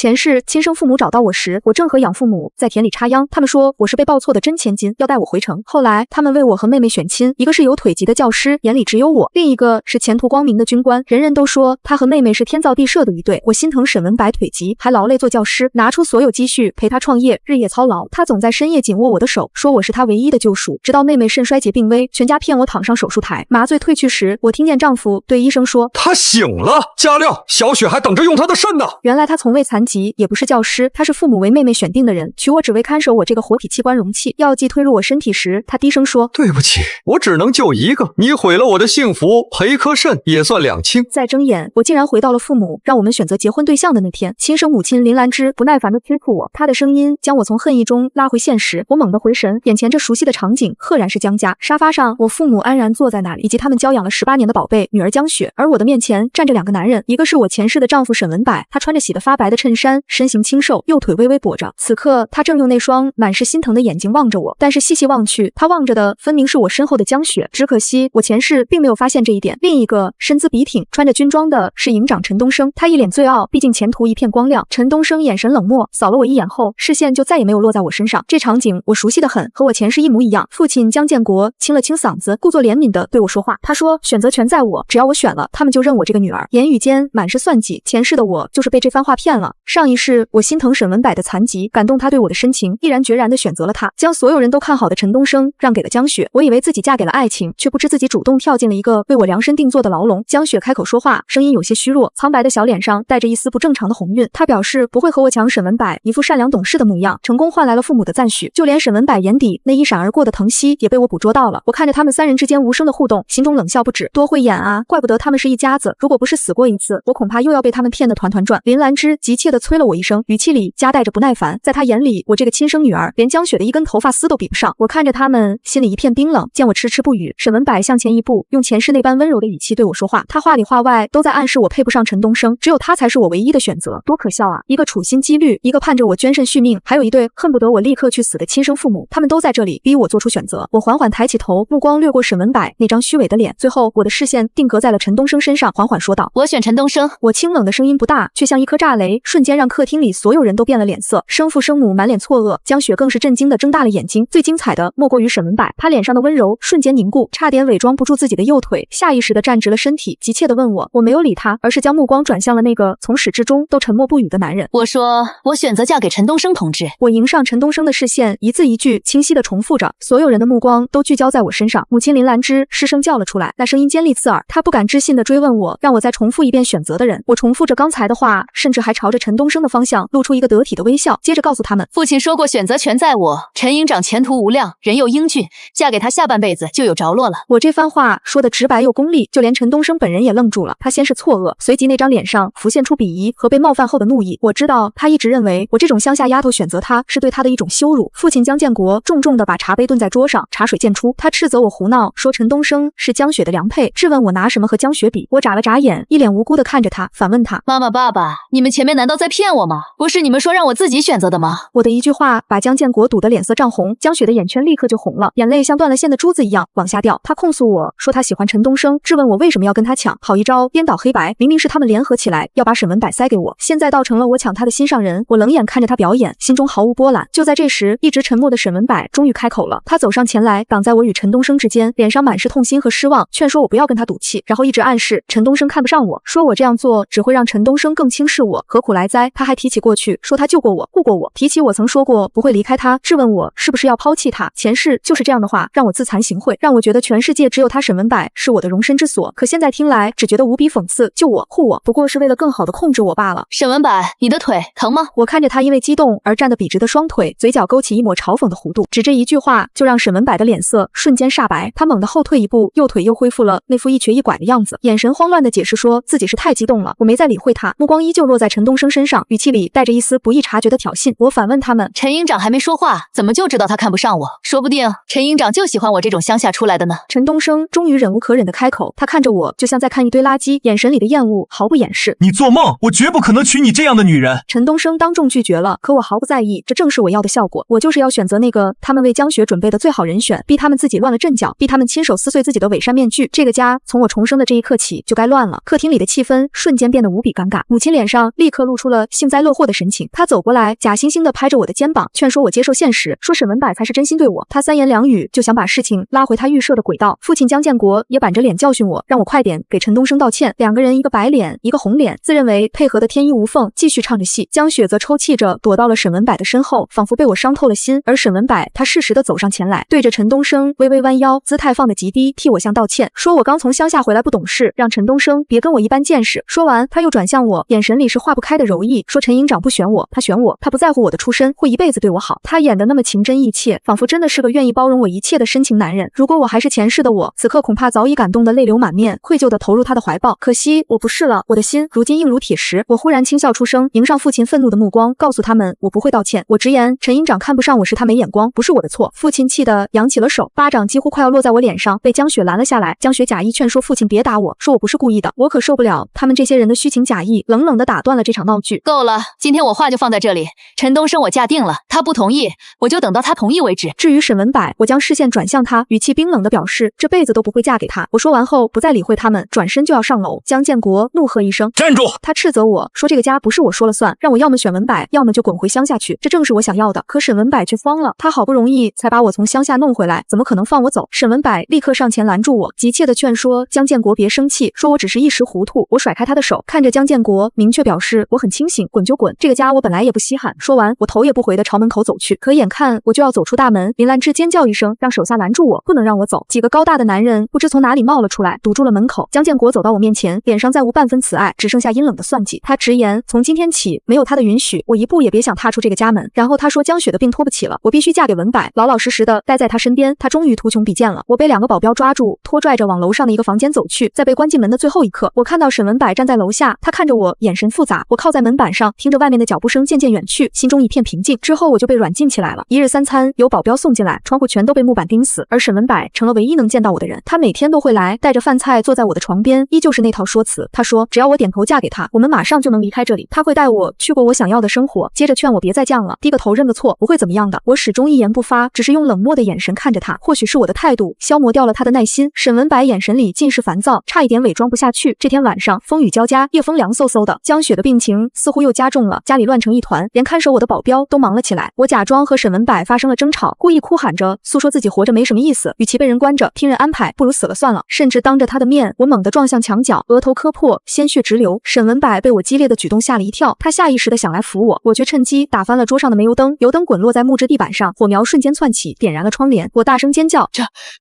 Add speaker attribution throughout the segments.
Speaker 1: 前世亲生父母找到我时，我正和养父母在田里插秧，他们说我是被报错的真千金，要带我回城。后来他们为我和妹妹选亲，一个是有腿疾的教师，眼里只有我；另一个是前途光明的军官，人人都说他和妹妹是天造地设的一对。我心疼沈文白腿疾，还劳累做教师，拿出所有积蓄陪他创业，日夜操劳。他总在深夜紧握我的手，说我是他唯一的救赎。直到妹妹肾衰竭病危，全家骗我躺上手术台，麻醉退去时，我听见丈夫对医生说：“
Speaker 2: 他醒了，加料，小雪还等着用他的肾呢。”
Speaker 1: 原来他从未残疾，也不是教师，他是父母为妹妹选定的人，娶我只为看守我这个活体器官容器。药剂推入我身体时，他低声说：“
Speaker 2: 对不起，我只能救一个，你毁了我的幸福，赔颗肾也算两清。”
Speaker 1: 再睁眼，我竟然回到了父母让我们选择结婚对象的那天。亲生母亲林兰芝不耐烦地催促我，她的声音将我从恨意中拉回现实。我猛地回神，眼前这熟悉的场景赫然是江家。沙发上，我父母安然坐在那里，以及他们娇养了18年的宝贝女儿江雪。而我的面前站着2个男人，一个是我前世的丈夫沈文柏，他穿着洗得发白的衬衫，身形清瘦，右腿微微跛着。此刻他正用那双满是心疼的眼睛望着我，但是细细望去，他望着的分明是我身后的江雪。只可惜我前世并没有发现这一点。另一个身姿笔挺，穿着军装的是营长陈东升，他一脸罪傲，毕竟前途一片光亮。陈东升眼神冷漠，扫了我一眼后，视线就再也没有落在我身上。这场景我熟悉得很，和我前世一模一样。父亲江建国清了清嗓子，故作怜悯地对我说话，他说选择权在我，只要我选了，他们就认我这个女儿。言语间满是算计，前世的我就是被这番话骗了。上一世我心疼沈文柏的残疾，感动他对我的深情，毅然决然地选择了他，将所有人都看好的陈东升让给了江雪。我以为自己嫁给了爱情，却不知自己主动跳进了一个为我量身定做的牢笼。江雪开口说话，声音有些虚弱，苍白的小脸上带着一丝不正常的红晕。她表示不会和我抢沈文柏，一副善良懂事的模样，成功换来了父母的赞许。就连沈文柏眼底那一闪而过的疼惜也被我捕捉到了。我看着他们3人之间无声的互动，心中冷笑不止，多会演啊，怪不得他们是一家子。如果不是死过一次，我恐怕又要被他们骗得团团转。林兰芝急切地催了我一声，语气里夹带着不耐烦。在她眼里，我这个亲生女儿连江雪的一根头发丝都比不上。我看着他们，心里一片冰冷。见我迟迟不语，沈文柏向前一步，用前世那般温柔的语气对我说话。他话里话外都在暗示我配不上陈东升，只有他才是我唯一的选择。多可笑啊！一个处心积虑，一个盼着我捐肾续命，还有一对恨不得我立刻去死的亲生父母，他们都在这里逼我做出选择。我缓缓抬起头，目光掠过沈文柏那张虚伪的脸，最后我的视线定格在了陈东升身上，缓缓说道：“
Speaker 3: 我选陈东升。”
Speaker 1: 我清冷的声音不大，却像一颗炸雷，瞬间让客厅里所有人都变了脸色。生父生母满脸错愕，江雪更是震惊的睁大了眼睛。最精彩的莫过于沈文柏，他脸上的温柔瞬间凝固，差点伪装不住自己的右腿，下意识地站直了身体，急切地问我。我没有理他，而是将目光转向了那个从始至终都沉默不语的男人。
Speaker 3: 我说我选择嫁给陈东升同志。
Speaker 1: 我迎上陈东升的视线，一字一句清晰地重复着，所有人的目光都聚焦在我身上。母亲林兰芝失声叫了出来，那声音尖利刺耳，她不敢置信地追问我，让我再重复一遍选择的人。我重复着刚才的话，甚至还朝着陈东升的方向露出一个得体的微笑，接着告诉他们，
Speaker 3: 父亲说过选择权在我，陈营长前途无量，人又英俊，嫁给他下半辈子就有着落了。
Speaker 1: 我这番话说得直白又功利，就连陈东升本人也愣住了。他先是错愕，随即那张脸上浮现出鄙夷和被冒犯后的怒意。我知道他一直认为我这种乡下丫头选择他是对他的一种羞辱。父亲江建国重重地把茶杯顿在桌上，茶水溅出，他斥责我胡闹，说陈东升是江雪的良配，质问我拿什么和江雪比。我眨了眨眼，一脸无辜地看着他，反问他：“
Speaker 3: 妈妈爸爸，你们前面难道在骗我吗？不是你们说让我自己选择的吗？”
Speaker 1: 我的一句话把江建国堵得脸色涨红，江雪的眼圈立刻就红了，眼泪像断了线的珠子一样往下掉。他控诉我说他喜欢陈东升，质问我为什么要跟他抢，好一招颠倒黑白，明明是他们联合起来要把沈文柏塞给我，现在倒成了我抢他的心上人。我冷眼看着他表演，心中毫无波澜。就在这时，一直沉默的沈文柏终于开口了，他走上前来，挡在我与陈东升之间，脸上满是痛心和失望，劝说我不要跟他赌气，然后一直暗示陈东升看不上我，说我这样做只会让陈东升更轻视我，何苦来哉。他还提起过去，说他救过我，护过我，提起我曾说过不会离开他，质问我是不是要抛弃他。前世就是这样的话让我自惭形秽，让我觉得全世界只有他沈文柏是我的容身之所，可现在听来只觉得无比讽刺，救我护我不过是为了更好的控制我罢了。
Speaker 3: 沈文柏，你的腿疼吗？
Speaker 1: 我看着他因为激动而站得笔直的双腿，嘴角勾起一抹嘲讽的弧度，只这一句话就让沈文柏的脸色瞬间煞白，他猛地后退一步，右腿又恢复了那副一瘸一拐的样子，眼神慌乱地解释说自己是太激动了。我没再理会他，目光依旧落在陈东升身上，语气里带着一丝不易察觉的挑衅。我反问他们，
Speaker 3: 陈营长还没说话，怎么就知道他看不上我？说不定陈营长就喜欢我这种乡下出来的呢。
Speaker 1: 陈东升终于忍无可忍地开口，他看着我就像在看一堆垃圾，眼神里的厌恶毫不掩饰。
Speaker 4: 你做梦，我绝不可能娶你这样的女人。
Speaker 1: 陈东升当众拒绝了，可我毫不在意，这正是我要的效果。我就是要选择那个他们为江雪准备的最好人选，逼他们自己乱了阵脚，逼他们亲手撕碎自己的伪善面具。这个家从我重生的这一刻起就该乱了。客厅里的气氛瞬间变得无比尴尬，母亲脸上立刻露出了了幸灾乐祸的神情。他走过来，假惺惺地拍着我的肩膀，劝说我接受现实，说沈文柏才是真心对我。他三言两语就想把事情拉回他预设的轨道。父亲江建国也板着脸教训我，让我快点给陈东升道歉。两个人一个白脸，一个红脸，自认为配合的天衣无缝，继续唱着戏。江雪则抽泣着躲到了沈文柏的身后，仿佛被我伤透了心。而沈文柏他适时地走上前来，对着陈东升微微弯腰，姿态放得极低，替我向道歉，说我刚从乡下回来不懂事，让陈东升别跟我一般见识。说完，他又转向我，眼神里是化不开的柔意，说陈营长不选我，他选我，他不在乎我的出身，会一辈子对我好。他演得那么情真意切，仿佛真的是个愿意包容我一切的深情男人。如果我还是前世的我，此刻恐怕早已感动得泪流满面，愧疚地投入他的怀抱。可惜我不是了，我的心如今硬如铁石。我忽然轻笑出声，迎上父亲愤怒的目光，告诉他们我不会道歉。我直言陈营长看不上我是他没眼光，不是我的错。父亲气得扬起了手，巴掌几乎快要落在我脸上，被江雪拦了下来。江雪假意劝说父亲别打我，说我不是故意的。我可受不了他们这些人的虚情假意，冷冷地打断了这场闹剧。
Speaker 3: 够了，今天我话就放在这里。陈东升我价定了，他不同意，我就等到他同意为止。
Speaker 1: 至于沈文柏，我将视线转向他，语气冰冷地表示这辈子都不会嫁给他。我说完后不再理会他们，转身就要上楼。江建国怒喝一声
Speaker 4: 站住！
Speaker 1: 他斥责我说这个家不是我说了算，让我要么选文柏，要么就滚回乡下去，这正是我想要的。可沈文柏却慌了，他好不容易才把我从乡下弄回来，怎么可能放我走？沈文柏立刻上前拦住我，急切地劝说江建国别生气，说我只是一时糊涂。我甩开他的手，看着江建国，明确表示我很清醒，滚就滚，这个家我本来也不稀罕。说完，我头也不回地朝门口走去。可眼看我就要走出大门，林兰芝尖叫一声，让手下拦住我，不能让我走。几个高大的男人不知从哪里冒了出来，堵住了门口。江建国走到我面前，脸上再无半分慈爱，只剩下阴冷的算计。他直言，从今天起，没有他的允许，我一步也别想踏出这个家门。然后他说江雪的病拖不起了，我必须嫁给文柏，老老实实的待在他身边。他终于图穷匕见了，我被2个保镖抓住，拖拽着往楼上的一个房间走去。在被关进门的最后一刻，我看到沈文柏站在楼下，他看着我，眼神复杂。我靠在门板上，听着外面的脚步声渐渐远去，心中一片平静。之后我就被软禁起来了，一日3餐由保镖送进来，窗户全都被木板钉死。而沈文柏成了唯一能见到我的人，他每天都会来，带着饭菜坐在我的床边，依旧是那套说辞。他说只要我点头嫁给他，我们马上就能离开这里，他会带我去过我想要的生活。接着劝我别再犟了，低个头认个错，不会怎么样的。我始终一言不发，只是用冷漠的眼神看着他。或许是我的态度消磨掉了他的耐心，沈文柏眼神里尽是烦躁，差一点伪装不下去。这天晚上风雨交加，夜风凉飕飕的，江雪的病情似乎又加重了，家里乱成一团，连看守我的保镖都忙了起来。我假装和沈文柏发生了争吵，故意哭喊着诉说自己活着没什么意思，与其被人关着听人安排，不如死了算了。甚至当着他的面，我猛地撞向墙角，额头磕破，鲜血直流。沈文柏被我激烈的举动吓了一跳，他下意识地想来扶我，我却趁机打翻了桌上的煤油灯，油灯滚落在木质地板上，火苗瞬间窜起，点燃了窗帘。我大声尖叫，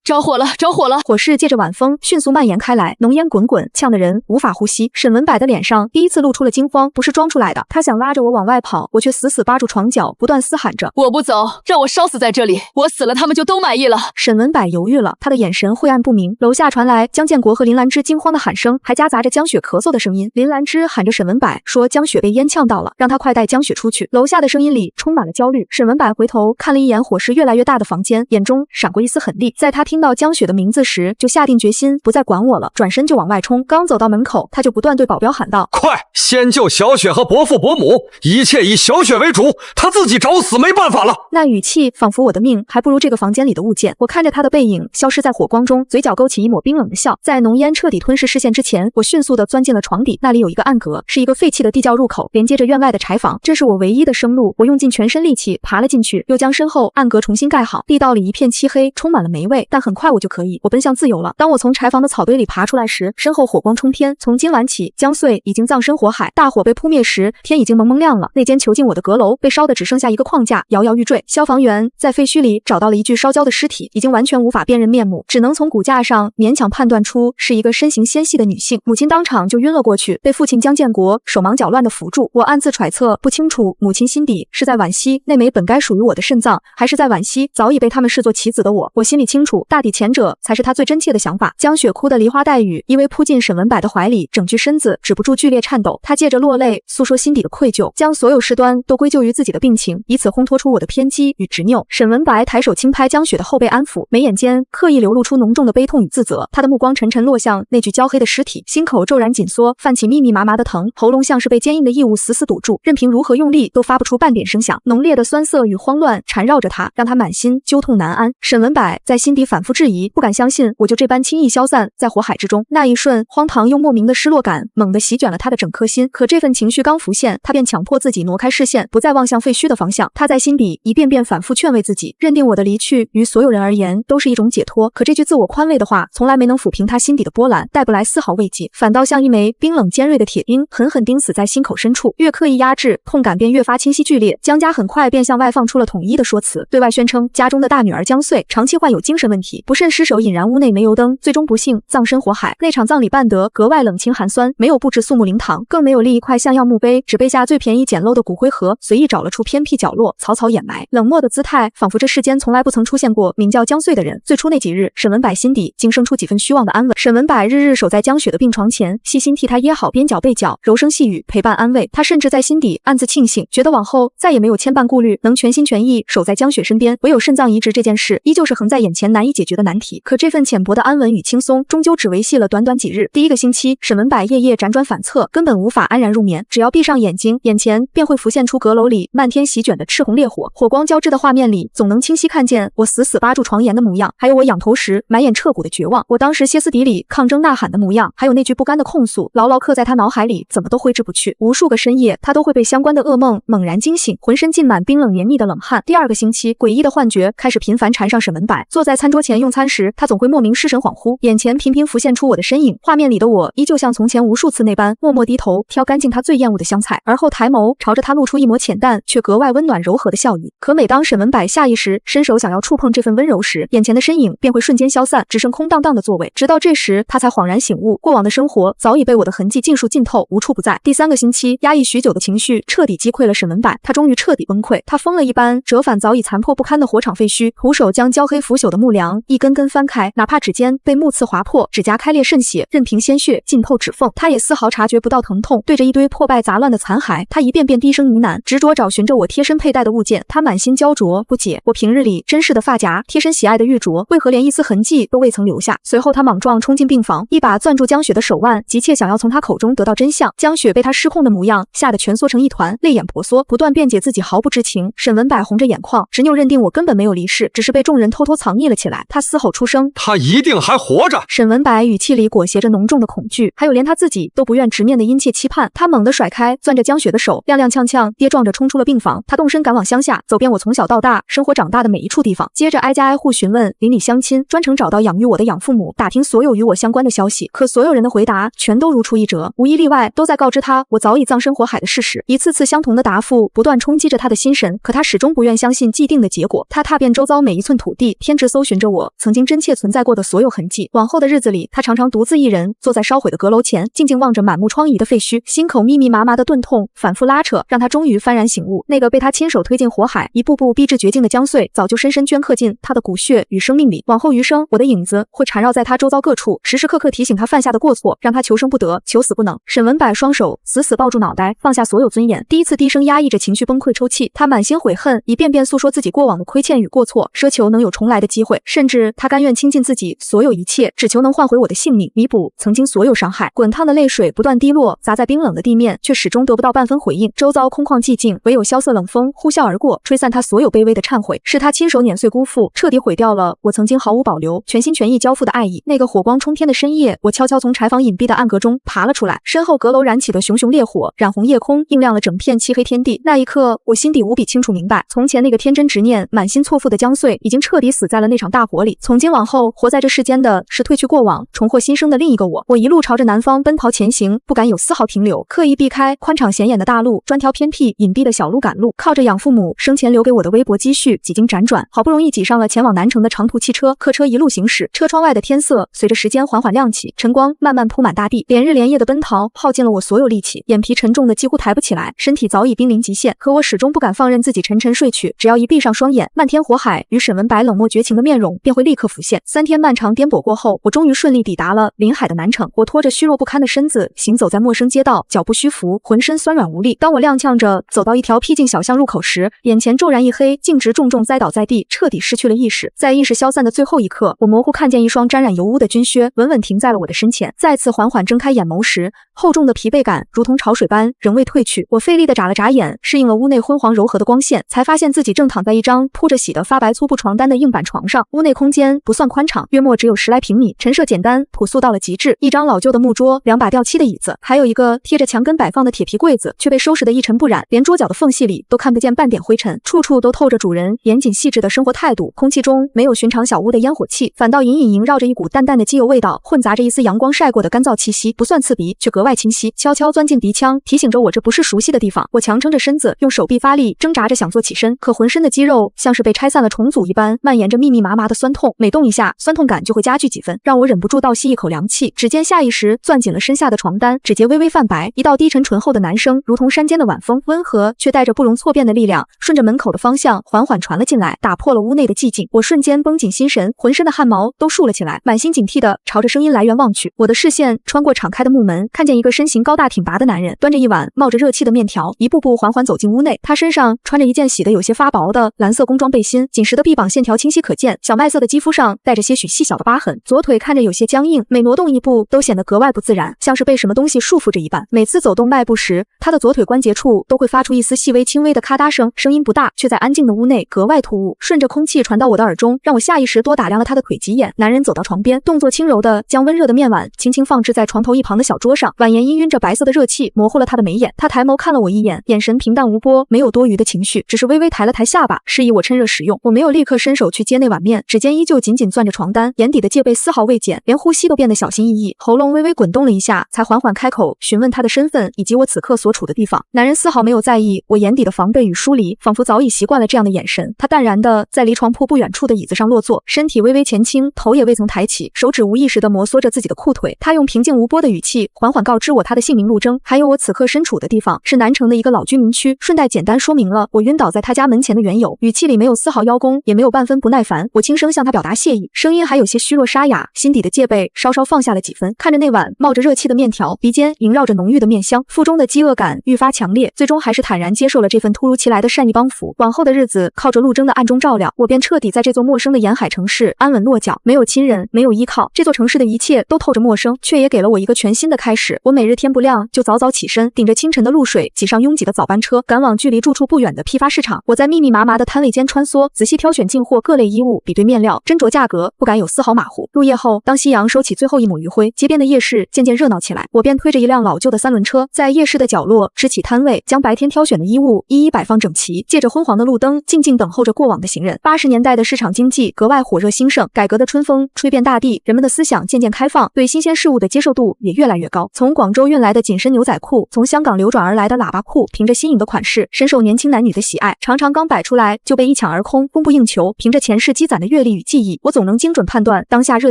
Speaker 3: 着火了，着火了！
Speaker 1: 火势借着晚风迅速蔓延开来，浓烟滚滚，呛得人无法呼吸。沈文柏的脸上第一次露出了惊慌，不是装出来的。他想拉着我往外跑，我却死死扒住床角，不断嘶喊着
Speaker 3: 我不走，让我烧死在这里，我死了他们就都满意了。
Speaker 1: 沈文柏犹豫了，他的眼神晦暗不明。楼下传来江建国和林兰芝惊慌的喊声，还夹杂着江雪咳嗽的声音。林兰芝喊着沈文柏，说江雪被烟呛到了，让他快带江雪出去。楼下的声音里充满了焦虑。沈文柏回头看了一眼火势越来越大的房间，眼中闪过一丝狠戾。在他听到江雪的名字时，就下定决心不再管我了，转身就往外冲。刚走到门口，他就不断对保镖喊道：
Speaker 2: 快，先救小雪和伯父伯母，一切以小雪为主，他自己找死没办法了。
Speaker 1: 那语气仿佛我的命还不如这个房间里的物件。我看着他的背影消失在火光中，嘴角勾起一抹冰冷的笑。在浓烟彻底吞噬视线之前，我迅速地钻进了床底，那里有一个暗格，是一个废弃的地窖入口，连接着院外的柴房，这是我唯一的生路。我用尽全身力气爬了进去，又将身后暗格重新盖好。地道里一片漆黑，充满了霉味，但很快我就可以，我奔向自由了。当我从柴房的草堆里爬出来时，身后火光冲天。从今晚起，江穗已经葬身火海，大火被扑灭时，天已经蒙蒙亮了。那间囚禁我的阁楼被烧得只剩下一个框架，摇摇欲坠。消防员在废墟里找到了一具烧焦的尸体，已经完全无法辨认面目，只能从骨架上勉强判断出是一个身形纤细的女性。母亲当场就晕了过去，被父亲江建国手忙脚乱地扶住。我暗自揣测，不清楚母亲心底是在惋惜那枚本该属于我的肾脏，还是在惋惜早已被他们视作棋子的我。我心里清楚，大抵前者才是他最真切的想法。江雪哭得梨花带雨，依偎扑进沈文柏的怀里，整具身子止不住剧烈颤抖。她借着落泪诉说心底的愧疚，将所有事端都归咎于自己的病情，以此烘托出我的偏激与执拗。沈文柏抬手轻拍江雪的后背安抚，眉眼间刻意流露出浓重的悲痛与自责。他的目光沉沉落向那具焦黑的尸体，心口骤然紧缩，泛起密密麻麻的疼，喉咙像是被坚硬的异物死死堵住，任凭如何用力都发不出半点声响。浓烈的酸涩与慌乱缠绕着他，让他满心揪痛难安。沈文柏在心底反复质疑，不敢相信我就这般轻易消散在火海之中。那一瞬，荒唐又莫名的失落感猛地席卷了他的整颗心。可这份情绪绪刚浮现，他便强迫自己挪开视线，不再望向废墟的方向。他在心底一遍遍反复劝慰自己，认定我的离去于所有人而言都是一种解脱。可这句自我宽慰的话，从来没能抚平他心底的波澜，带不来丝毫慰藉，反倒像一枚冰冷尖锐的铁钉，狠狠钉死在心口深处。越刻意压制，痛感便越发清晰剧烈。江家很快便向外放出了统一的说辞，对外宣称家中的大女儿江穗长期患有精神问题，不慎失手引燃屋内煤油灯，最终不幸葬身火海。那场葬礼办得格外冷清寒酸，没有布置肃穆灵堂，更没有立一块像样墓碑，只备下最便宜简陋的骨灰盒，随意找了处偏僻角落草草掩埋。冷漠的姿态，仿佛这世间从来不曾出现过名叫江穗的人。最初那几日，沈文柏心底竟生出几分虚妄的安稳。沈文柏日日守在江雪的病床前，细心替她掖好边角被角，柔声细语陪伴安慰。他甚至在心底暗自庆幸，觉得往后再也没有牵绊顾虑，能全心全意守在江雪身边。唯有肾脏移植这件事，依旧是横在眼前难以解决的难题。可这份浅薄的安稳与轻松，终究只维系了短短几日。第一个星期，沈文柏夜夜辗转反侧，根本无法安然入眠。只要闭上眼睛，眼前便会浮现出阁楼里漫天席卷的赤红烈火，火光交织的画面里，总能清晰看见我死死扒住床沿的模样，还有我仰头时满眼彻骨的绝望，我当时歇斯底里抗争呐喊的模样，还有那句不甘的控诉，牢牢刻在他脑海里，怎么都挥之不去。无数个深夜，他都会被相关的噩梦猛然惊醒，浑身浸满冰冷黏腻的冷汗。第二个星期，诡异的幻觉开始频繁缠上沈文柏。坐在餐桌前用餐时，他总会莫名失神恍惚，眼前频频浮现出我的身影，画面里的我依旧像从前无数次那般，默默低头挑干净他最厌恶的香菜，而后抬眸朝着他露出一抹浅淡却格外温暖柔和的笑意。可每当沈文柏下意识伸手想要触碰这份温柔时，眼前的身影便会瞬间消散，只剩空荡荡的座位。直到这时，他才恍然醒悟，过往的生活早已被我的痕迹尽数浸透，无处不在。第三个星期，压抑许久的情绪彻底击溃了沈文柏，他终于彻底崩溃。他疯了一般折返早已残破不堪的火场废墟，徒手将焦黑腐朽的木梁一根根翻开，哪怕指尖被木刺划破，指甲开裂渗血，任凭鲜血浸透指缝，他也丝毫察觉不到疼痛。对着一堆破败杂乱的残骸，他一遍遍低声呢喃，执着找寻着我贴身佩戴的物件。他满心焦灼不解，我平日里珍视的发夹，贴身喜爱的玉镯，为何连一丝痕迹都未曾留下？随后他莽撞冲进病房，一把攥住江雪的手腕，急切想要从他口中得到真相。江雪被他失控的模样吓得蜷缩成一团，泪眼婆娑，不断辩解自己毫不知情。沈文柏红着眼眶，执拗认定我根本没有离世，只是被众人偷偷藏匿了起来。他嘶吼出声，
Speaker 2: 他一定还活着。
Speaker 1: 沈文柏语气里裹挟着浓重的恐惧，还有连他自己都不愿直面的殷切期盼。他猛地甩开攥着江雪的手，踉踉跄跄跌撞着冲出了病房。他动身赶往乡下，走遍我从小到大生活长大的每一处地方，接着挨家挨户询问邻里乡亲，专程找到养育我的养父母，打听所有与我相关的消息。可所有人的回答全都如出一辙，无一例外都在告知他我早已葬身火海的事实。一次次相同的答复不断冲击着他的心神，可他始终不愿相信既定的结果。他踏遍周遭每一寸土地，偏执搜寻着我曾经真切存在过的所有痕迹。往后的日子里，他常常独自一人坐在烧毁的阁楼前，静静望着满目疮痍的废墟，心口密密麻麻的钝痛反复拉扯，让他终于幡然醒悟，那个被他亲手推进火海，一步步逼至绝境的江穗，早就深深镌刻进他的骨血与生命里。往后余生，我的影子会缠绕在他周遭各处，时时刻刻提醒他犯下的过错，让他求生不得，求死不能。沈文柏双手死死抱住脑袋，放下所有尊严，第一次低声压抑着情绪崩溃抽泣。他满心悔恨，一遍遍诉说自己过往的亏欠与过错，奢求能有重来的机会，甚至他甘愿倾尽自己所有一切，只求能换回我的性命，弥补曾经所有伤害。滚烫的泪水不断滴落，砸在冰冷的地面，却始终得不到半分回应。周遭空旷寂静，唯有萧瑟冷风呼啸而过，吹散他所有卑微的忏悔。是他亲手碾碎辜负，彻底毁掉了我曾经毫无保留全心全意交付的爱意。那个火光冲天的深夜，我悄悄从柴房隐蔽的暗格中爬了出来，身后阁楼燃起的熊熊烈火染红夜空，映亮了整片漆黑天地。那一刻，我心底无比清楚明白，从前那个天真执念满心错付的江穗，已经彻底死在了那场大火里。从今往后，活在这世间的是褪去过往，重获新生的另一个我。我一路朝着南方奔逃前行，不敢有丝毫停留，刻意避开宽敞显眼的大路，专挑偏僻隐蔽的小路赶路，靠着养父母生前留给我的微薄积蓄，几经辗转，好不容易挤上了前往南城的长途汽车。客车一路行驶，车窗外的天色随着时间缓缓亮起，晨光慢慢铺满大地。连日连夜的奔逃耗尽了我所有力气，眼皮沉重的几乎抬不起来，身体早已濒临极限。可我始终不敢放任自己沉沉睡去，只要一闭上双眼，漫天火海与沈文柏冷漠绝情的面容便会立刻浮现。3天漫长颠簸过后，我终于顺利抵达了临海的南城。我拖着虚弱不堪的身子行走在陌生街道，脚步虚浮，浑身酸软无力。当我踉跄着走到一条僻静小巷入口时，眼前骤然一黑，径直重重栽倒在地，彻底失去了意识。在意识消散的最后一刻，我模糊看见一双沾染油污的军靴稳稳停在了我的身前。再次缓缓睁开眼眸时，厚重的疲惫感如同潮水般仍未褪去。我费力地眨了眨眼，适应了屋内昏黄柔和的光线，才发现自己正躺在一张铺着洗得发白粗布床单的硬板床上。屋内空间不算宽敞，约莫只有10来平米，陈设简单朴素到了极致。一张老旧的木桌，2把掉漆的椅子，还有一个贴着墙根摆摆放的铁皮柜子却被收拾得一尘不染，连桌角的缝隙里都看不见半点灰尘，处处都透着主人严谨细致的生活态度。空气中没有寻常小屋的烟火气，反倒隐隐萦绕着一股淡淡的机油味道，混杂着一丝阳光晒过的干燥气息，不算刺鼻，却格外清晰，悄悄钻进鼻腔，提醒着我这不是熟悉的地方。我强撑着身子，用手臂发力，挣扎着想做起身，可浑身的肌肉像是被拆散了重组一般，蔓延着密密麻麻的酸痛，每动一下，酸痛感就会加剧几分，让我忍不住倒吸一口凉气。指尖下意识攥紧了身下的床单，指节微微泛白，一道低沉醇厚的男声，如同山间的晚风，温和却带着不容错辨的力量，顺着门口的方向缓缓传了进来，打破了屋内的寂静。我瞬间绷紧心神，浑身的汗毛都竖了起来，满心警惕地朝着声音来源望去。我的视线穿过敞开的木门，看见一个身形高大挺拔的男人，端着一碗冒着热气的面条，一步步缓缓走进屋内。他身上穿着一件洗得有些发薄的蓝色工装背心，紧实的臂膀线条清晰可见，小麦色的肌肤上带着些许细小的疤痕，左腿看着有些僵硬，每挪动一步都显得格外不自然，像是被什么东西束缚着一般。每次走动迈步时，他的左腿关节处都会发出一丝细微轻微的咔嗒声，声音不大，却在安静的屋内格外突兀，顺着空气传到我的耳中，让我下意识多打量了他的腿几眼。男人走到床边，动作轻柔地将温热的面碗轻轻放置在床头一旁的小桌上，碗沿氤氲着白色的热气，模糊了他的眉眼。他抬眸看了我一眼，眼神平淡无波，没有多余的情绪，只是微微抬了抬下巴，示意我趁热使用。我没有立刻伸手去接那碗面，指尖依旧紧紧攥着床单，眼底的戒备丝毫未减，连呼吸都变得小心翼翼，喉咙微微滚动了一下，才缓缓开口询问他的身份以及我此刻所处的地方。男人丝毫没有在意我眼底的防备与疏离，仿佛早已习惯了这样的眼神。他淡然地在离床铺不远处的椅子上落座，身体微微前倾，头也未曾抬起，手指无意识地摩挲着自己的裤腿。他用平静无波的语气缓缓告知我他的姓名陆征，还有我此刻身处的地方是南城的一个老居民区，顺带简单说明了我晕倒在他家门前的缘由。语气里没有丝毫邀功，也没有半分不耐烦。我轻声向他表达谢意，声音还有些虚弱沙哑，心底的戒备稍稍放下了几分。看着那碗冒着热气的面条，鼻尖萦绕着浓郁的面香，腹中的饥饿感愈发强烈，最终还是坦然接受了这份突如其来的善意帮扶。往后的日子靠着陆征的暗中照料，我便彻底在这座陌生的沿海城市安稳落脚，没有亲人，没有依靠，这座城市的一切都透着陌生，却也给了我一个全新的开始。我每日天不亮就早早起身，顶着清晨的露水，挤上拥挤的早班车，赶往距离住处不远的批发市场。我在密密麻麻的摊位间穿梭，仔细挑选进货各类衣物，比对面料，斟酌价格，不敢有丝毫马虎。入夜后，当夕阳收起最后一抹余晖，街边的夜市渐渐热闹起来。我便推着一辆老旧的三轮车，在夜市的角落支起摊位，将白天挑选的衣物一一摆放整齐，借着昏黄的路灯，静静等候着过往的行人。80年代的市场经济格外火热兴盛，改革的春风吹遍大地，人们的思想渐渐开放，对新鲜事物的接受度也越来越高。从广州运来的紧身牛仔裤，从香港流转而来的喇叭裤，凭着新颖的款式，深受年轻男女的喜爱，常常刚摆出来就被一抢而空，供不应求。凭着前世积攒的阅历与记忆，我总能精准判断当下热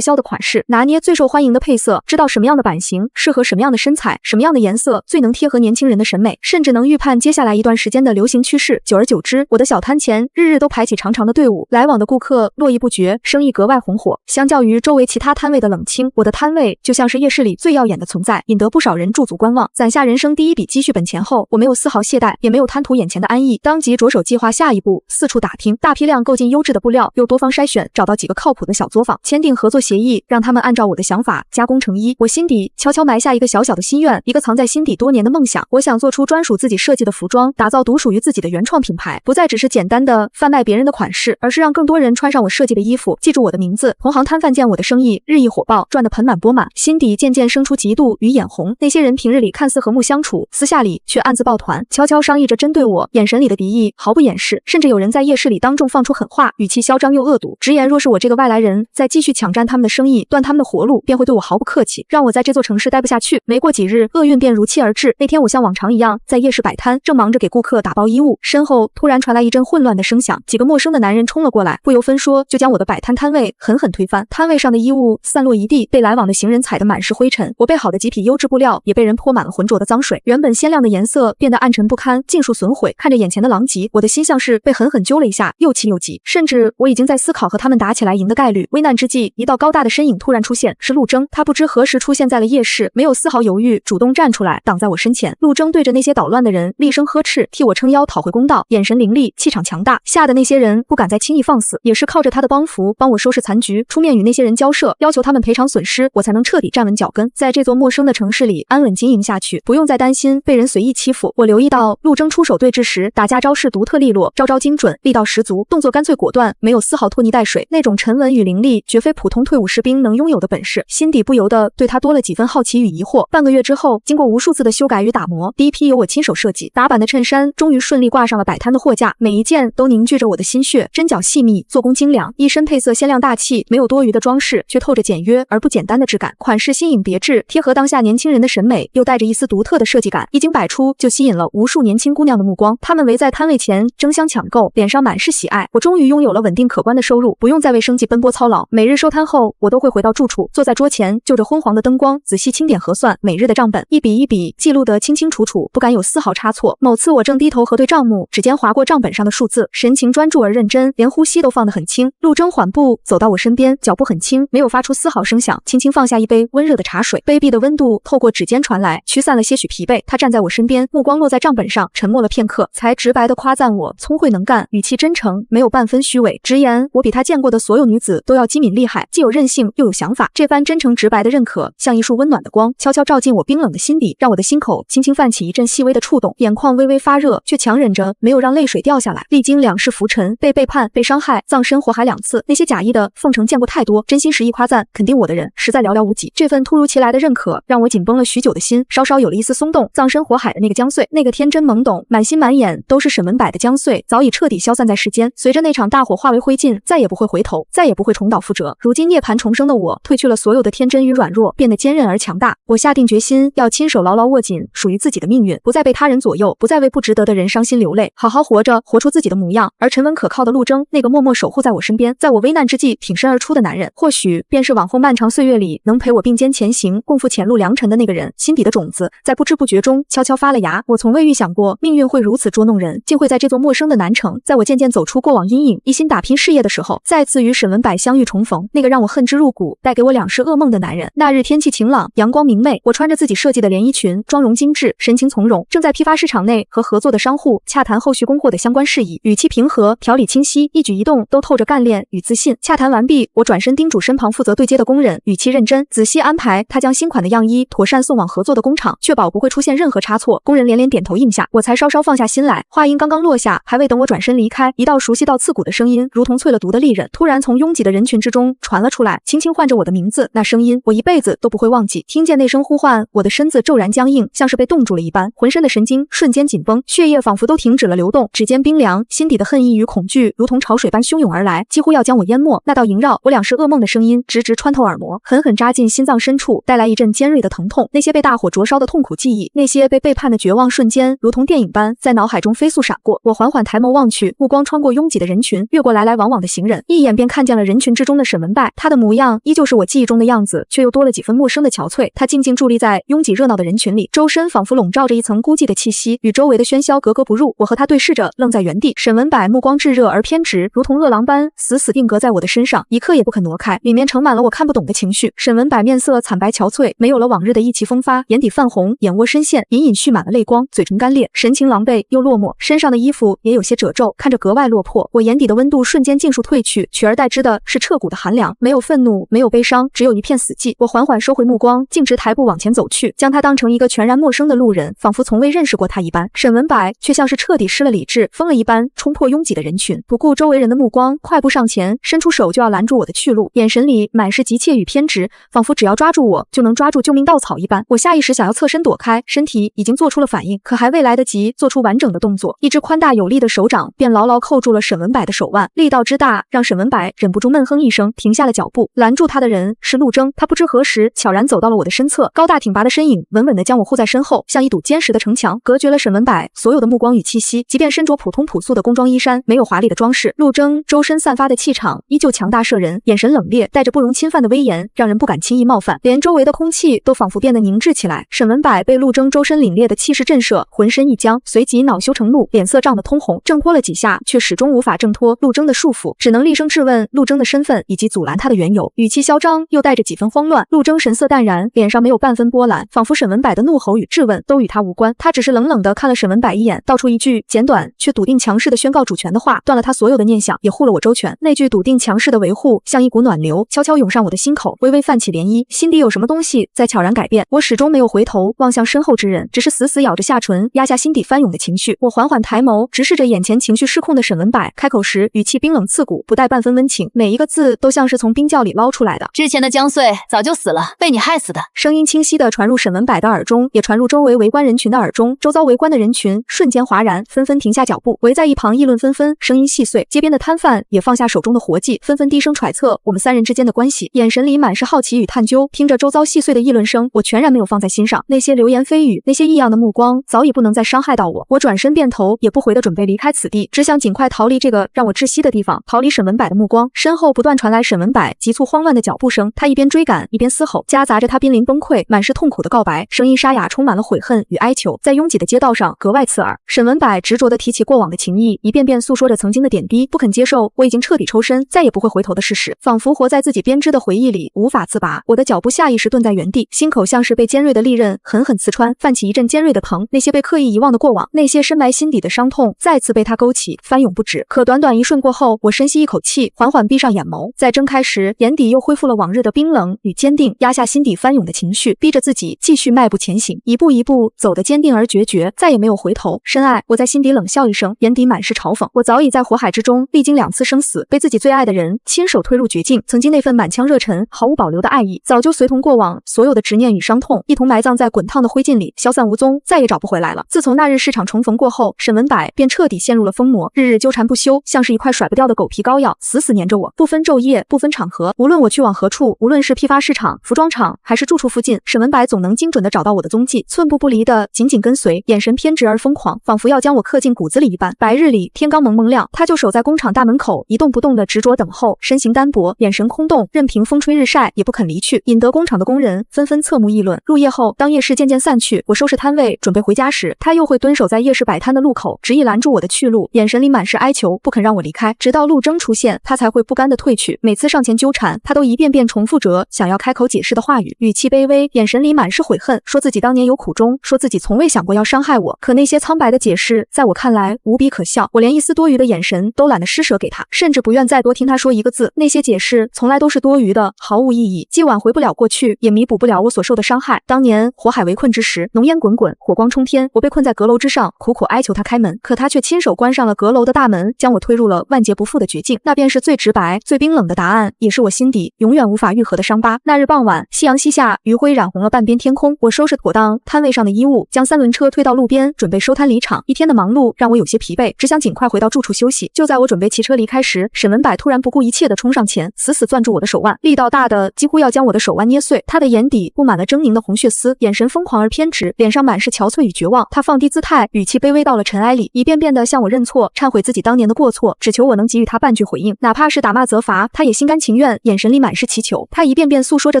Speaker 1: 销的款式，拿捏最受欢迎的配色，知道什么样的版型适合什么样的身材，什么样的颜色最能贴合年轻人的审美，甚至能预判接下来一段时间的流行趋势。久而久之，我的小摊前日日都排起长长的队伍，来往的顾客络绎不绝，生意格外红火。相较于周围其他摊位的冷清，我的摊位就像是夜市里最耀眼的存在，引得不少人驻足观望。攒下人生第一笔积蓄本钱后，我没有丝毫懈怠，也没有贪图眼前的安逸，当即着手计划下一步，四处打听，大批量购进优质的布料，又多方筛选，找到几个靠谱的小作坊，签订合作协议，让他们按照我的想法加工成衣。我心底悄悄埋下一个小小的心愿，一个藏在心底多年的梦想。我想做出专属自己设计的服装，打造独属于自己的原创品牌，不再只是简单的贩卖别人的款式，而是让更多人穿上我设计的衣服，记住我的名字。同行摊贩见我的生意日益火爆，赚得盆满钵满，心底渐渐生出嫉妒与眼红。那些人平日里看似和睦相处，私下里却暗自抱团，悄悄商议着针对我，眼神里的敌意毫不掩饰，甚至有人在夜市里当众放出狠话，语气嚣张又恶毒，直言若是我这个外来人再继续抢占他们的生意，断他们的活路，便会对我毫不客气，让我在这座城市待不下去。没过几日，厄运便如期而至。那天我像往常一样在夜市摆摊，正忙着给顾客打包衣物，身后突然传来一阵混乱的声响，几个陌生的男人冲了过来，不由分说就将我的摆摊摊位狠狠推翻，摊位上的衣物散落一地，被来往的行人踩得满是灰尘。我备好的几匹优质布料也被人泼满了浑浊的脏水，原本鲜亮的颜色变得暗沉不堪，尽数损毁。看着眼前的狼藉，我的心像是被狠狠揪了一下，又气又急，甚至我已经在思考和他们打起来赢的概率。危难之际，一道高大的身影突然出现，是陆征。他不知何时出现在了夜市，没有丝毫犹豫，主动站出来挡在我身前。陆征对着那些捣乱的人厉声呵斥，替我撑腰讨回公道，眼神凌厉，气场强大，吓得那些人不敢再轻易放肆，也是靠着他的帮扶帮我收拾残局，出面与那些人交涉，要求他们赔偿损失，我才能彻底站稳脚跟，在这座陌生的城市里安稳经营下去，不用再担心被人随意欺负。我留意到陆征出手对峙时，打架招式独特利落，招招精准，力道十足，动作干脆果断，没有丝毫拖泥带水，那种沉稳与凌厉绝非普通退伍士兵能拥有的本事，心底不由得对他多了几分好奇与疑惑。半个月之后，经过无数次次的修改与打磨，第一批由我亲手设计打版的衬衫终于顺利挂上了摆摊的货架，每一件都凝聚着我的心血，针脚细密，做工精良，一身配色鲜亮大气，没有多余的装饰，却透着简约而不简单的质感，款式新颖别致，贴合当下年轻人的审美，又带着一丝独特的设计感，一经摆出就吸引了无数年轻姑娘的目光，她们围在摊位前争相抢购，脸上满是喜爱。我终于拥有了稳定可观的收入，不用再为生计奔波操劳。每日收摊后，我都会回到住处，坐在桌前，就着昏黄的灯光，仔细清点核算每日的账本，一笔一笔记录得清清楚楚，不敢有丝毫差错。某次我正低头核对账目，指尖划过账本上的数字，神情专注而认真，连呼吸都放得很轻。陆征缓步走到我身边，脚步很轻，没有发出丝毫声响，轻轻放下一杯温热的茶水，卑鄙的温度透过指尖传来，驱散了些许疲惫。他站在我身边，目光落在账本上，沉默了片刻，才直白地夸赞我聪慧能干，语气真诚，没有半分虚伪，直言我比他见过的所有女子都要机敏厉害，既有韧性又有想法。这番真诚直白的认可，像一束温暖的光，悄悄照进我冰冷的心底，让我的心口轻轻泛起一阵细微的触动，眼眶微微发热，却强忍着没有让泪水掉下来。历经两世浮沉，被背叛、被伤害、葬身火海2次，那些假意的奉承见过太多，真心实意夸赞肯定我的人实在寥寥无几。这份突如其来的认可，让我紧绷了许久的心稍稍有了一丝松动。葬身火海的那个江穗，那个天真懵懂、满心满眼都是沈文柏的江穗，早已彻底消散在世间，随着那场大火化为灰烬，再也不会回头，再也不会重蹈覆辙。如今涅槃重生的我，褪去了所有的天真与软弱，变得坚韧而强大。我下定决心要亲手牢牢握紧属于自己的命运，不再被他人左右，不再为不值得的人伤心流泪，好好活着，活出自己的模样。而沉稳可靠的陆征，那个默默守护在我身边，在我危难之际挺身而出的男人，或许便是往后漫长岁月里能陪我并肩前行，共赴前路良辰的那个人。心底的种子在不知不觉中悄悄发了芽。我从未预想过命运会如此捉弄人，竟会在这座陌生的南城，在我渐渐走出过往阴影，一心打拼事业的时候，再次与沈文柏相遇重逢。那个让我恨之入骨，带给我2世噩梦的男人。那日天气晴朗，阳光明媚，我穿着自己设计的连衣裙，妆容精致，神情从容，正在批发市场内和合作的商户洽谈后续供货的相关事宜，语气平和，条理清晰，一举一动都透着干练与自信。洽谈完毕，我转身叮嘱身旁负责对接的工人，语气认真，仔细安排他将新款的样衣妥善送往合作的工厂，确保不会出现任何差错。工人连连点头应下，我才稍稍放下心来。话音刚刚落下，还未等我转身离开，一道熟悉到刺骨的声音，如同淬了毒的利刃，突然从拥挤的人群之中传了出来，轻轻唤着我的名字。那声音我一辈子都不会忘记。听见那声呼唤，我的身子骤然僵硬，像是被冻住了一般，浑身的神经瞬间紧绷，血液仿佛都停止了流动，指尖冰凉，心底的恨意与恐惧如同潮水般汹涌而来，几乎要将我淹没。那道萦绕我2世噩梦的声音直直穿透耳膜，狠狠扎进心脏深处，带来一阵尖锐的疼痛。那些被大火灼烧的痛苦记忆，那些被背叛的绝望瞬间，如同电影般在脑海中飞速闪过。我缓缓抬眸望去，目光穿过拥挤的人群，越过来来往往的行人，一眼便看见了人群之中的沈文柏。他的模样依旧是我记忆中的样子，却又多了几分陌生的憔悴。他静静伫立在拥挤热闹的人群里，周身仿佛笼罩着一层孤寂的气息，与周围的喧嚣格格不入。我和他对视着，愣在原地。沈文柏目光炙热而偏执，如同饿狼般死死定格在我的身上，一刻也不肯挪开，里面盛满了我看不懂的情绪。沈文柏面色惨白憔悴，没有了往日的意气风发，眼底泛红，眼窝深陷，隐隐蓄满了泪光，嘴唇干裂，神情狼狈又落寞，身上的衣服也有些褶皱，看着格外落魄。我眼底的温度瞬间尽数褪去，取而代之的是彻骨的寒凉，没有愤怒，没有悲伤，只有一片死寂。我缓缓收回目光，径直抬步往前走去，将他当成一个全然陌生的路人，仿佛从未认识过他一般。沈文柏却像是彻底失了理智，疯了一般冲破拥挤的人群，不顾周围人的目光，快步上前，伸出手就要拦住我的去路，眼神里满是急切与偏执，仿佛只要抓住我就能抓住救命稻草一般。我下意识想要侧身躲开，身体已经做出了反应，可还未来得及做出完整的动作，一只宽大有力的手掌便牢牢扣住了沈文柏的手腕，力道之大让沈文柏忍不住闷哼一声，停下了脚步。拦住他的人是陆征，他不知何时悄然走到了我的身侧，高大挺拔的身影稳稳地将我护在身后，像一堵坚实的城墙，隔绝了沈文柏所有的目光与气息。即便身着普通朴素的工装衣衫，没有华丽的装饰，陆征周身散发的气场依旧强大摄人，眼神冷冽，带着不容侵犯的威严，让人不敢轻易冒犯，连周围的空气都仿佛变得凝滞起来。沈文柏被陆征周身凛冽的气势震慑，浑身一僵，随即恼羞成怒，脸色涨得通红，挣脱了几下，却始终无法挣脱陆征的束缚，只能厉声质问陆征的身份以及阻拦他的缘由，语气嚣张又带着几分慌乱。陆征神色淡然，脸上没有半分波澜，仿佛沈文柏的怒吼与质问都与他无关，他只是冷冷地看了沈文柏一眼，道出一句简短却笃定强势的宣告主权的话，断了他所有的念想，也护了我周全。那句笃定强势的维护像一股暖流，悄悄涌上我的心口，微微泛起涟漪，心底有什么东西在悄然改变。我始终没有回头望向身后之人，只是死死咬着下唇，压下心底翻涌的情绪。我缓缓抬眸，直视着眼前情绪失控的沈文柏，开口时语气冰冷刺骨，不带半分温情，每一个字都像是从冰窖里捞出来的。
Speaker 3: 之前的江穗早就死了，被你害死的。
Speaker 1: 声音清晰地传入沈文柏的耳中。中，也传入周围围观人群的耳中。周遭围观的人群瞬间哗然，纷纷停下脚步，围在一旁议论纷纷，声音细碎。街边的摊贩也放下手中的活计，纷纷低声揣测我们三人之间的关系，眼神里满是好奇与探究。听着周遭细碎的议论声，我全然没有放在心上。那些流言蜚语，那些异样的目光，早已不能再伤害到我。我转身便头也不回的准备离开此地，只想尽快逃离这个让我窒息的地方，逃离沈文柏的目光。身后不断传来沈文柏急促慌乱的脚步声，他一边追赶一边嘶吼，夹杂着他濒临崩溃、满是痛苦的告白，声音沙哑，充满了悔恨与哀求，在拥挤的街道上格外刺耳。沈文柏执着地提起过往的情谊，一遍遍诉说着曾经的点滴，不肯接受我已经彻底抽身，再也不会回头的事实，仿佛活在自己编织的回忆里，无法自拔。我的脚步下意识顿在原地，心口像是被尖锐的利刃狠狠刺穿，泛起一阵尖锐的疼。那些被刻意遗忘的过往，那些深埋心底的伤痛，再次被他勾起，翻涌不止。可短短一瞬过后，我深吸一口气，缓缓闭上眼眸，在睁开时，眼底又恢复了往日的冰冷与坚定，压下心底翻涌的情绪，逼着自己继续迈步前行，一步一步走得坚定而决绝，再也没有回头。深爱，我在心底冷笑一声，眼底满是嘲讽。我早已在火海之中历经2次生死，被自己最爱的人亲手推入绝境，曾经那份满腔热忱、毫无保留的爱意，早就随同过往所有的执念与伤痛，一同埋葬在滚烫的灰烬里，消散无踪，再也找不回来了。自从那日市场重逢过后，沈文柏便彻底陷入了疯魔，日日纠缠不休，像是一块甩不掉的狗皮膏药，死死粘着我，不分昼夜，不分场合，无论我去往何处，无论是批发市场、服装厂，还是住处附近，沈文柏总能精准地找到我的踪迹，寸步不离地紧紧跟随，眼神偏执而疯狂，仿佛要将我刻进骨子里一般。白日里，天刚蒙蒙亮，他就守在工厂大门口，一动不动地执着等候，身形单薄，眼神空洞，任凭风吹日晒也不肯离去，引得工厂的工人纷纷侧目议论。入夜后，当夜市渐渐散去，我收拾摊位准备回家时，他又会蹲守在夜市摆摊的路口，执意拦住我的去路，眼神里满是哀求，不肯让我离开，直到路灯出现，他才会不甘地退去。每次上前纠缠，他都一遍遍重复着想要开口解释的话语，语气卑微，眼神里满是悔恨，说自己当年有苦衷，说自己从未想过要伤害我。可那些苍白的解释，在我看来无比可笑，我连一丝多余的眼神都懒得施舍给他，甚至不愿再多听他说一个字。那些解释从来都是多余的，毫无意义，既挽回不了过去，也弥补不了我所受的伤害。当年火海围困之时，浓烟滚滚，火光冲天，我被困在阁楼之上，苦苦哀求他开门，可他却亲手关上了阁楼的大门，将我推入了万劫不复的绝境。那便是最直白、最冰冷的答案，也是我心底永远无法愈合的伤疤。那日傍晚，夕阳西下，余晖染红了半边天空。我收拾妥当摊位上的衣物，将3轮车推到路边，准备收摊离场。一天的忙碌让我有些疲惫，只想尽快回到住处休息。就在我准备骑车离开时，沈文柏突然不顾一切地冲上前，死死攥住我的手腕，力道大的几乎要将我的手腕捏碎。他的眼底布满了狰狞的红血丝，眼神疯狂而偏执，脸上满是憔悴与绝望。他放低姿态，语气卑微到了尘埃里，一遍遍地向我认错，忏悔自己当年的过错，只求我能给予他半句回应，哪怕是打骂责罚，他也心甘情愿，眼神里满是祈求。他一遍遍诉说着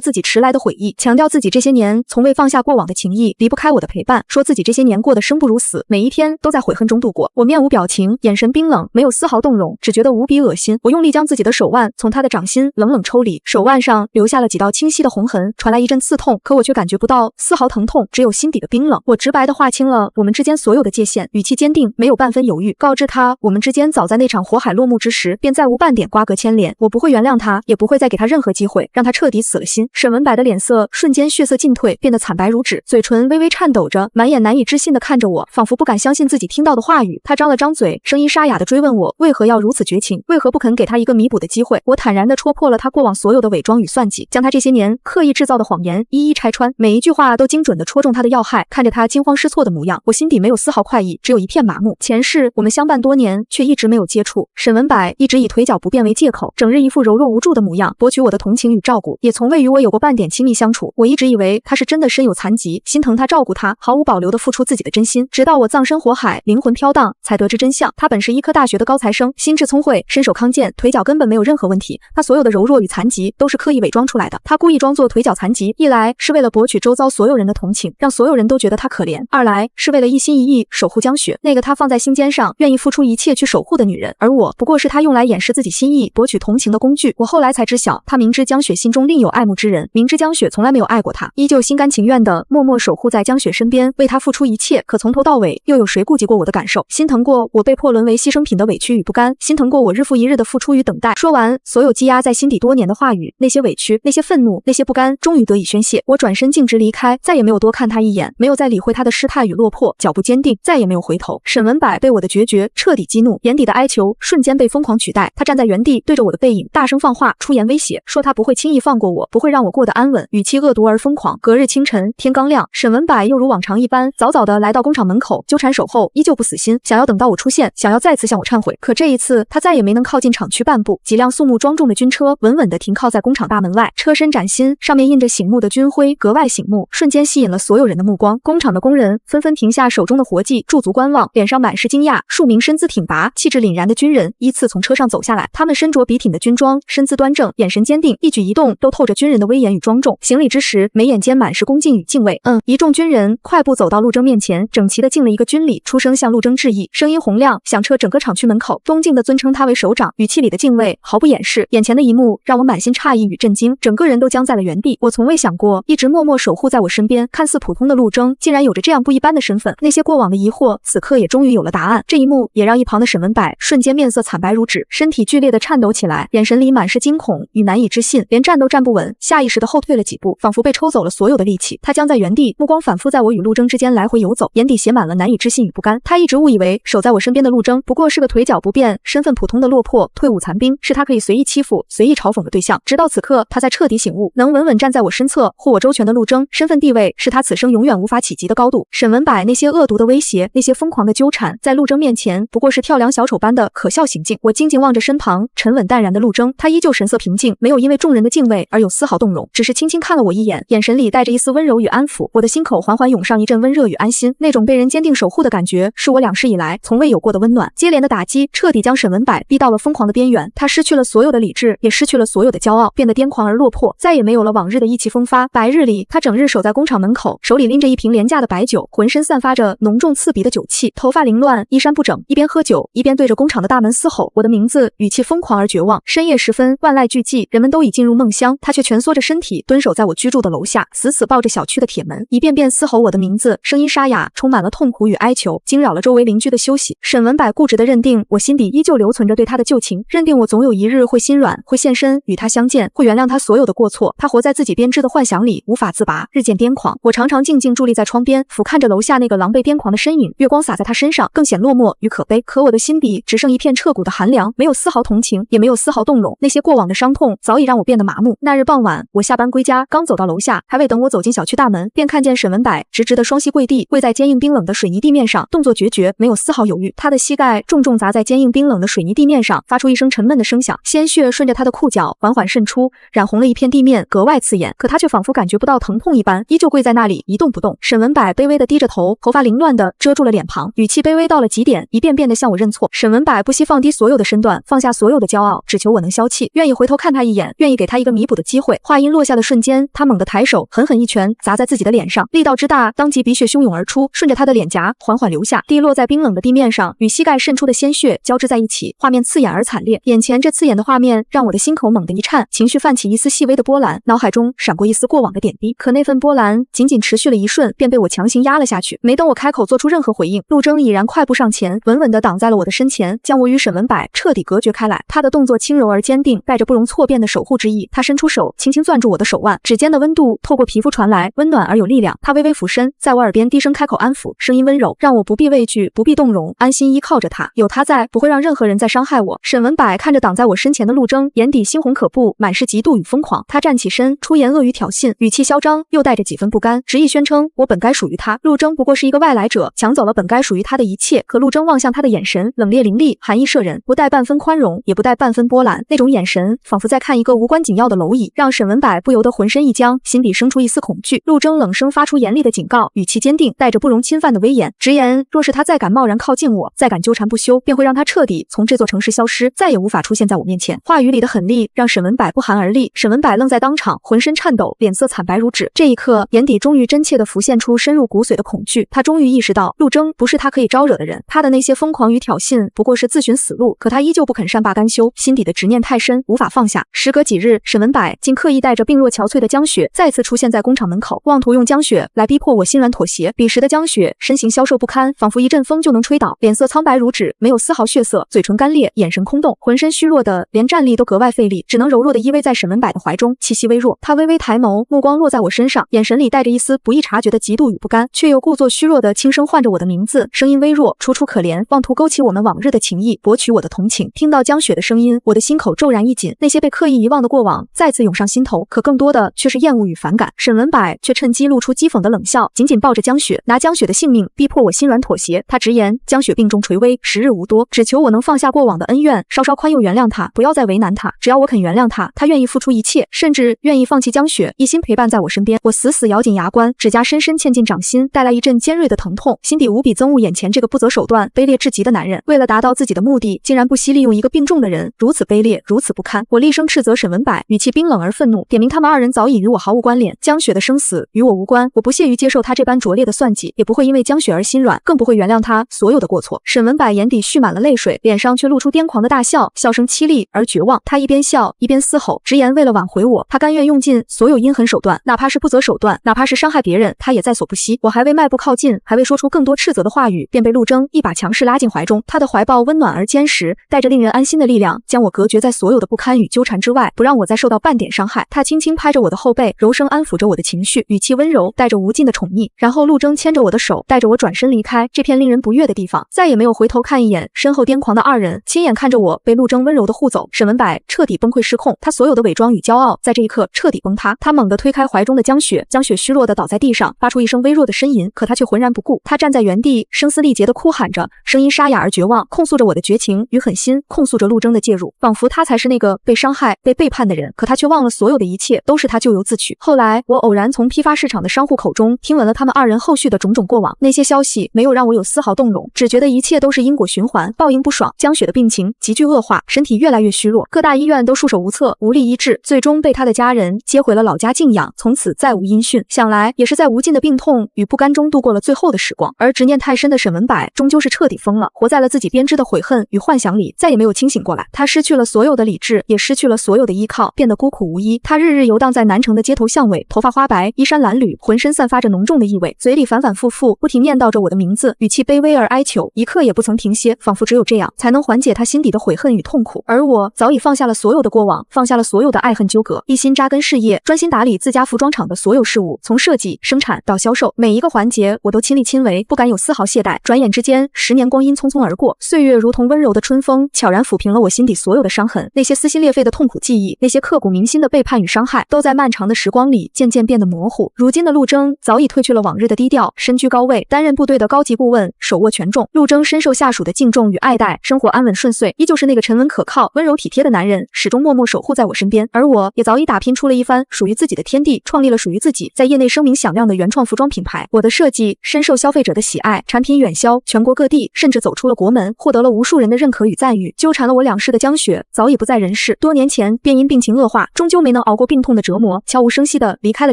Speaker 1: 自己迟来的悔意，强调自己这些年从未放下过往的情谊，离不开我的陪伴，说自己这些年过得生不如死，每一天都在悔恨中度过。我面无表情，眼神冰冷，没有丝毫动容，只觉得无比恶心。我用力将自己的手腕从他的掌心冷冷抽离，手腕上留下了几道清晰的红痕，传来一阵刺痛，可我却感觉不到丝毫疼痛，只有心底的冰冷。我直白地划清了我们之间所有的界限，语气坚定，没有半分犹豫，告知他我们之间早在那场火海落幕之时，便再无半点瓜葛牵连，我不会原谅他，也不会再给他任何机会，让他彻底死了心。沈文柏的脸色瞬间血色尽退，变得惨白如纸，嘴唇微微颤抖着，满眼难以置信地看着我，仿佛不敢相信自己听到的话语。他张了张嘴，声音沙哑地追问我为何要如此绝情，为何不肯给他一个弥补的机会。我坦然地戳破了他过往所有的伪装与算计，将他这些年刻意制造的谎言一一拆穿，每一句话都精准地戳中他的要害。看着他惊慌失措的模样，我心底没有丝毫快意，只有一片麻木。前世我们相伴多年，却一直没有接触。沈文柏一直以腿脚不便为借口，整日一副柔弱无助的模样，博取我的同情与照顾，也从未与我有过半点亲密相处。我一直以为他是真的身有残疾，心疼他，照顾他，毫无保留地付出自己的真心。直到我葬身火海，灵魂飘荡，才得知真相。他本是医科大学的高材生，心智聪慧，身手康健，腿脚根本没有任何问题。他所有的柔弱与残疾都是刻意伪装出来的。他故意装作腿脚残疾，一来是为了博取周遭所有人的同情，让所有人都觉得他可怜；二来是为了一心一意守护江雪，那个他放在心尖上，愿意付出一切去守护的女人。而我不过是他用来掩饰自己心意、博取同情的工具。我后来才知晓，他明知江雪心中另有爱慕之人，明知江雪从来没有爱过他，依旧心甘情愿地默默守护在江雪身边，为他付出一切。可从头到尾，又有谁顾及过我的感受？心疼过我被迫沦为牺牲品的委屈与不甘，心疼过我日复一日的付出与等待。说完所有积压在心底多年的话语，那些委屈，那些愤怒，那些不甘，终于得以宣泄。我转身径直离开，再也没有多看他一眼，没有再理会他的失态与落魄，脚步坚定，再也没有回头。沈文柏被我的决绝彻底激怒，眼底的哀求瞬间被疯狂取代。他站在原地，对着我的背影大声放话，出言威胁，说他不会轻易放过我，不会让我过得安稳，语气恶毒而疯狂。隔日清晨，天刚刚亮，沈文柏又如往常一般，早早的来到工厂门口，纠缠守候，依旧不死心，想要等到我出现，想要再次向我忏悔。可这一次，他再也没能靠近厂区半步。几辆肃穆庄重的军车稳稳地停靠在工厂大门外，车身崭新，上面印着醒目的军徽，格外醒目，瞬间吸引了所有人的目光。工厂的工人纷纷停下手中的活计，驻足观望，脸上满是惊讶。数名身姿挺拔、气质凛然的军人依次从车上走下来，他们身着笔挺的军装，身姿端正，眼神坚定，一举一动都透着军人的威严与庄重。行礼之时，眉眼间满是恭敬与敬畏。一众军人快步走到陆征面前，整齐地敬了一个军礼，出声向陆征致意，声音洪亮，响彻整个厂区门口，恭敬地尊称他为首长，语气里的敬畏毫不掩饰。眼前的一幕让我满心诧异与震惊，整个人都僵在了原地。我从未想过，一直默默守护在我身边、看似普通的陆征，竟然有着这样不一般的身份。那些过往的疑惑，此刻也终于有了答案。这一幕也让一旁的沈文柏瞬间面色惨白如纸，身体剧烈地颤抖起来，眼神里满是惊恐与难以置信，连站都站不稳，下意识地后退了几步，仿佛被抽走了所有的力气。他僵在原地，目光反复在我与陆征之间来回游走，眼底写满了难以置信与不甘。他一直误以为守在我身边的陆征不过是个腿脚不便、身份普通的落魄退伍残兵，是他可以随意欺负、随意嘲讽的对象。直到此刻，他才彻底醒悟，能稳稳站在我身侧、护我周全的陆征，身份地位是他此生永远无法企及的高度。沈文柏那些恶毒的威胁，那些疯狂的纠缠，在陆征面前不过是跳梁小丑般的可笑行径。我静静望着身旁沉稳淡然的陆征，他依旧神色平静，没有因为众人的敬畏而有丝毫动容，只是轻轻看了我一眼，眼神里带着一丝温柔与安抚。我的心口缓缓涌上一阵温热与安心，那种被人坚定守护的感觉，是我2世以来从未有过的温暖。接连的打击彻底将沈文柏逼到了疯狂的边缘，他失去了所有的理智，也失去了所有的骄傲，变得癫狂而落魄，再也没有了往日的意气风发。白日里，他整日守在工厂门口，手里拎着一瓶廉价的白酒，浑身散发着浓重刺鼻的酒气，头发凌乱，衣衫不整，一边喝酒一边对着工厂的大门嘶吼我的名字，语气疯狂而绝望。深夜时分，万籁俱寂，人们都已进入梦乡，他却蜷缩着身体蹲守在我居住的楼下，死死抱着小区的铁门，一遍遍嘶吼我的名字，声音沙哑，充满了痛苦与哀求，惊扰了周围邻居的休息。沈文柏固执地认定我心底依旧留存着对他的旧情，认定我总有一日会心软，会现身与他相见，会原谅他所有的过错。他活在自己编织的幻想里，无法自拔，日渐癫狂。我常常静静伫立在窗边，俯瞰着楼下那个狼狈癫狂的身影，月光洒在他身上，更显落寞与可悲。可我的心底只剩一片彻骨的寒凉，没有丝毫同情，也没有丝毫动容。那些过往的伤痛早已让我变得麻木。那日傍晚，我下班归家，刚走到楼下，还未等我走进小区大门，便看见沈文柏直直的双膝跪地，跪在坚硬冰冷的水泥地面上，动作决绝，没有丝毫犹豫。他的膝盖重重砸在坚硬冰冷的水泥地面上，发出一声沉闷的声响，鲜血顺着他的裤脚缓缓渗出，染红了一片地面，格外刺眼。可他却仿佛感觉不到疼痛一般，依旧跪在那里一动不动。沈文柏卑微地低着头，头发凌乱地遮住了脸庞，语气卑微到了极点，一遍遍地向我认错。沈文柏不惜放低所有的身段，放下所有的骄傲，只求我能消气，愿意回头看他一眼，愿意给他一个弥补的机会。话音落下的瞬间，他猛地抬手，狠狠一拳砸在自己的脸上，力道之大，当即鼻血汹涌而出，顺着他的脸颊缓缓流下，滴落在冰冷的地面上，与膝盖渗出的鲜血交织在一起，画面刺眼而惨烈。眼前这刺眼的画面让我的心口猛地一颤，情绪泛起一丝细微的波澜，脑海中闪过一丝过往的点滴。可那份波澜仅仅持续了一瞬，便被我强行压了下去。没等我开口做出任何回应，陆征已然快步上前，稳稳地挡在了我的身前，将我与沈文柏彻底隔绝开来。他的动作轻柔而坚定，带着不容错辨的守护之意。他伸出手，轻轻攥住我的手腕，指尖的温度透过皮肤传来，温暖而有力量。他微微俯身，在我耳边低声开口安抚，声音温柔，让我不必畏惧，不必动容，安心依靠着他。有他在，不会让任何人再伤害我。沈文柏看着挡在我身前的陆征，眼底猩红可怖，满是嫉妒与疯狂。他站起身，出言恶语挑衅，语气嚣张，又带着几分不甘，执意宣称我本该属于他。陆征不过是一个外来者，抢走了本该属于他的一切。可陆征望向他的眼神冷冽凌厉，寒意摄人，不带半分宽容，也不带半分波澜。那种眼神仿佛在看一个无关紧要的蝼蚁，让沈文柏不由得浑身一僵，心底生出一丝恐惧。陆征冷声发出严厉的警告，语气坚定，带着不容侵犯的威严，直言若是他再敢贸然靠近我，再敢纠缠不休，便会让他彻底从这座城市消失，再也无法出现在我面前。话语里的狠厉让沈文柏不寒而栗，沈文柏愣在当场，浑身颤抖，脸色惨白如纸。这一刻，眼底终于真切地浮现出深入骨髓的恐惧。他终于意识到，陆征不是他可以招惹的人，他的那些疯狂与挑衅不过是自寻死路。可他依旧不肯善罢甘休，心底的执念太深，无法放下。时隔几日，沈文柏竟刻意带着病弱憔悴的江雪再次出现在工厂门口，妄图用江雪来逼迫我欣然妥协。彼时的江雪身形消瘦不堪，仿佛一阵风就能吹倒，脸色苍白如纸，没有丝毫血色，嘴唇干裂，眼神空洞，浑身虚弱的连站立都格外费力，只能柔弱地依偎在沈文柏的怀中，气息微弱。他微微抬眸，目光落在我身上，眼神里带着一丝不易察觉的嫉妒与不甘，却又故作虚弱地轻声唤着我的名字，声音微弱，楚楚可怜，妄图勾起我们往日的情谊，博取我的同情。听到江雪的声音，我的心口骤然一紧，那些被刻意遗忘的过往再次涌上心头，可更多的却是厌恶与反感。沈文柏却趁趁机露出讥讽的冷笑，紧紧抱着江雪，拿江雪的性命逼迫我心软妥协。他直言江雪病重垂危，时日无多，只求我能放下过往的恩怨，稍稍宽宥原谅他，不要再为难他。只要我肯原谅他，他愿意付出一切，甚至愿意放弃江雪，一心陪伴在我身边。我死死咬紧牙关，指甲深深嵌进掌心，带来一阵尖锐的疼痛，心底无比憎恶眼前这个不择手段、卑劣至极的男人。为了达到自己的目的，竟然不惜利用一个病重的人，如此卑劣，如此不堪。我厉声斥责沈文柏，语气冰冷而愤怒，点明他们二人早已与我毫无关联，江雪的生死与我无关。我不屑于接受他这般拙劣的算计，也不会因为江雪而心软，更不会原谅他所有的过错。沈文柏眼底蓄满了泪水，脸上却露出癫狂的大笑，笑声凄厉而绝望。他一边笑一边嘶吼，直言为了挽回我，他甘愿用尽所有阴狠手段，哪怕是不择手段，哪怕是伤害别人，他也在所不惜。我还未迈步靠近，还未说出更多斥责的话语，便被陆征一把强势拉进怀中。他的怀抱温暖而坚实，带着令人安心的力量，将我隔绝在所有的不堪与纠缠之外，不让我再受到半点伤害。他轻轻拍着我的后背，柔声安抚着我的情绪，语气温柔，带着无尽的宠溺。然后陆征牵着我的手，带着我转身离开这片令人不悦的地方，再也没有回头看一眼身后癫狂的二人，亲眼看着我被陆征温柔的护走。沈文柏彻底崩溃失控，他所有的伪装与骄傲在这一刻彻底崩塌。他猛地推开怀中的江雪，江雪虚弱的倒在地上，发出一声微弱的呻吟，可他却浑然不顾。他站在原地，声嘶力竭地哭喊着，声音沙哑而绝望，控诉着我的绝情与狠心，控诉着陆征的介入，仿佛他才是那个被伤害、被背叛的人。可他却忘了所有的一切都是他咎由自取。后来我偶然从批发市场的商户口中听闻了他们二人后续的种种过往，那些消息没有让我有丝毫动容，只觉得一切都是因果循环，报应不爽。江雪的病情急剧恶化，身体越来越虚弱，各大医院都束手无策，无力医治，最终被他的家人接回了老家静养，从此再无音讯。想来也是在无尽的病痛与不甘中度过了最后的时光。而执念太深的沈文柏终究是彻底疯了，活在了自己编织的悔恨与幻想里，再也没有清醒过来。他失去了所有的理智，也失去了所有的依靠，变得孤苦无依。他日日游荡在南城的街头巷尾，头发花白，衣衫褴褛，浑身散发着浓重的异味，嘴里反反复复不停念叨着我的名字，语气卑微而哀求，一刻也不曾停歇，仿佛只有这样才能缓解他心底的悔恨与痛苦。而我早已放下了所有的过往，放下了所有的爱恨纠葛，一心扎根事业，专心打理自家服装厂的所有事务，从设计、生产到销售，每一个环节我都亲力亲为，不敢有丝毫懈怠。转眼之间，10年光阴匆匆而过，岁月如同温柔的春风，悄然抚平了我心底所有的伤痕。那些撕心裂肺的痛苦记忆，那些刻骨铭心的背叛与伤害，都在漫长的时光里渐渐变得模糊。如今的陆征早已褪去了往日的低调，身居高位，担任部队的高级顾问，手握权重。陆征深受下属的敬重与爱戴，生活安稳顺遂，依旧是那个沉稳可靠、温柔体贴的男人，始终默默守护在我身边。而我也早已打拼出了一番属于自己的天地，创立了属于自己在业内声名响亮的原创服装品牌。我的设计深受消费者的喜爱，产品远销全国各地，甚至走出了国门，获得了无数人的认可与赞誉。纠缠了我两世的江雪早已不在人世，多年前便因病情恶化，终究没能熬过病痛的折磨，悄无声息地离开了